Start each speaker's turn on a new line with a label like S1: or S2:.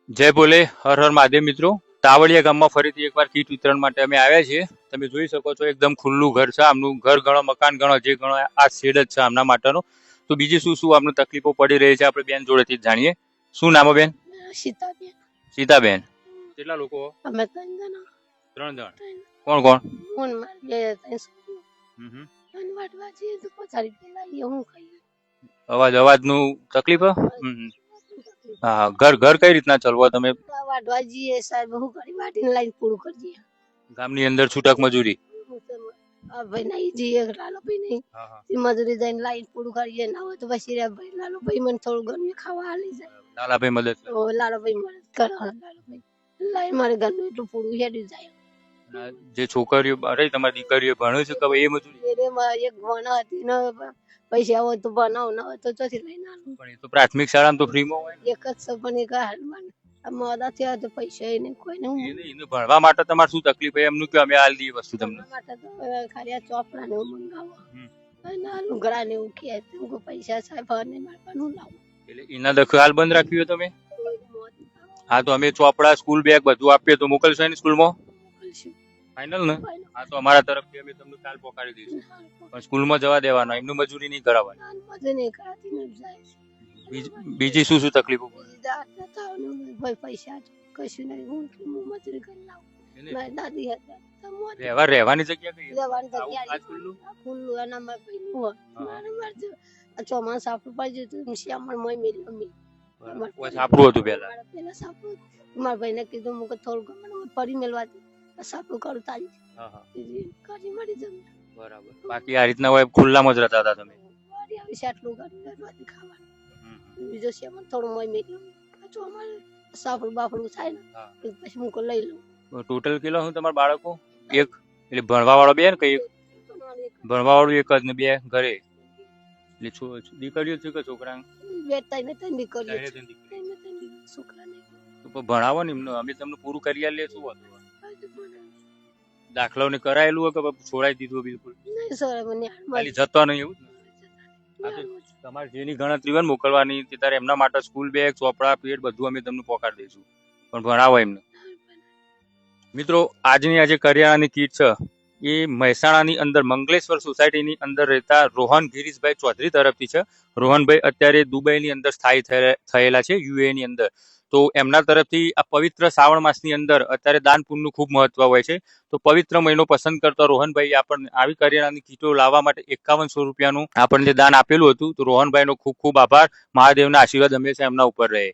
S1: જય બોલે હર હર મહાદેવ મિત્રો। તાવડિયા ગામમાં ફરીથી એકવાર કીટ વિતરણ માટે અમે આવ્યા છીએ। તમે જોઈ શકો છો એકદમ ખુલ્લું ઘર છે આમનું। ઘર ગણો મકાન ગણો જે ગણો આ શેડ જ છે આમના માટેનો। તો બીજી શું શું આમને તકલીફો પડી રહી છે આપણે બેન જોડેથી જ જાણીએ। શું નામ બેન?
S2: સીતાબેન।
S1: સીતાબેન, કેટલા લોકો?
S2: અમે 3 જણા।
S1: 3 જણ। કોણ કોણ?
S2: હું માર બે ત્રણ છોકરીઓ।
S1: હમ
S2: અને વાટવા જઈએ તો પછાડી પેલા હું ખાઈએ।
S1: અવાજનું તકલીફ હે? હા, ઘર ઘર કઈ રીતના ચલવો તમે?
S2: વાટવા જઈએ સાહેબ હું કરી વાટીને લાઈન પૂરું કરી દઈએ।
S1: ગામની અંદર છૂટક મજૂરી?
S2: આ ભાઈ નહીં જઈએ લાલો ભાઈ નહીં તે મજૂરી જઈને લાઈન પૂરું કરીએ ના હોય તો પછી રે ભાઈ લાલો ભાઈ મને થોડું ઘણું ખાવા આલી જાય।
S1: લાલાભાઈ મદદ કરે?
S2: ઓ લાલો ભાઈ મદદ કરે લાલો ભાઈ લાઈન મારે ઘરનું એટલું પૂરું હેડી જાય।
S1: જે છોકરીઓ અરે તમારી દીકરીઓ ભણે છે કે એ મજૂરી?
S2: એમાં એક ભણા હતી ને પૈસા હોય તો બનાવ ના હોય તો ચોથી લઈને આલું।
S1: પણ એ તો પ્રાથમિક શાળામાં તો ફ્રીમાં હોય ને?
S2: એક જ સપની કા હાલવાનું મોડા થયા તો પૈસા એને કોઈ ને
S1: એને ભણવા માટે તમારે શું તકલીફ है એમનું કે અમે આલ દઈએ વસ્તુ તમને?
S2: માટે તો ખાલી આ ચોપડા ને એવું મંગાવો અને આ લુગડા ને એવું કે તો પૈસા સાહેબ ને મારવાનું લાવો।
S1: એટલે એના દખલ હાલ બંધ રાખ્યું હોય તમે? હા તો અમે ચોપડા સ્કૂલ બેગ બધું આપીએ તો મોકલશો એની સ્કૂલમાં? ફાઇનલ ને? હા તો અમારા તરફથી અમે તમને કાલ પહોંચાડી દઈશું। પણ સ્કૂલમાં જવા દેવાનો, એમનું મજૂરી નહીં કરાવવાની। બીજી શું શું તકલીફો?
S2: પૈસા કશું નહીં હું મજૂરી કરી લાવું। મારી દાદી હતા
S1: રહેવાની જગ્યા કઈ?
S2: રહેવાની જગ્યા ખુલ્લું એના માં પૈનું હોય મારે મારે ચોમાસ સાપડું પડી જતું શ્યામણ મોય મેલી અમી
S1: સાપડું હતું પેલા
S2: સાપડું મારા ભાઈને કીધું હું થોડું ગમણ પડી મેળવા સાપડું કરું તારી કરી મળી જમ
S1: બરાબર। બાકી આ રીતના હોય ખુલ્લામાં જ રહેતા હતા તમે?
S2: આટલું કરી ખાવાનું બીજો શ્યામણ થોડું મોય મેલી પાછું અમારે સાપડું બાપડું થાય ને પછી હું લઈ લઉં।
S1: ટોટલ કેટલા હું તમારા બાળકો? એક? એટલે ભણવા વાળો બે ને કઈ? ભણવા વાળું એક જ ને બે ઘરે? એટલે દીકરીઓ છે કે છોકરા?
S2: બે ત્રણ દીકરીઓ છોકરા નહીં
S1: તો ભણાવો ને એમને, અમે તમને પૂરું કરી આલીએ। શું હતું દાખલાઓ ને કરાયેલું હોય કે છોડાઈ દીધું? બિલકુલ ખાલી જતો નહીં એવું જ? તમારે જેની ગણતરી હોય ને મોકલવાની ત્યારે એમના માટે સ્કૂલ બેગ ચોપડા પેટ બધું અમે તમને પહોંચાડી દઈશું, પણ ભણાવો એમને। મિત્રો આજની આજે કરિયાણાની કીટ છે એ મહેસાણાની અંદર મંગલેશ્વર સોસાયટીની અંદર રહેતા રોહન ગિરીશભાઈ ચૌધરી તરફથી છે। રોહનભાઈ અત્યારે દુબઈની અંદર સ્થાયી થયેલા છે, યુએ ની અંદર। તો એમના તરફથી આ પવિત્ર શ્રાવણ માસની અંદર અત્યારે દાન પુણ્યનું ખૂબ મહત્વ હોય છે। તો પવિત્ર મહિનો પસંદ કરતા રોહનભાઈ આપણને આવી કરિયાણાની કીટો લાવવા માટે 5100 રૂપિયાનું આપણને દાન આપેલું હતું। તો રોહનભાઈનો ખૂબ ખૂબ આભાર। મહાદેવના આશીર્વાદ હંમેશા એમના ઉપર રહે।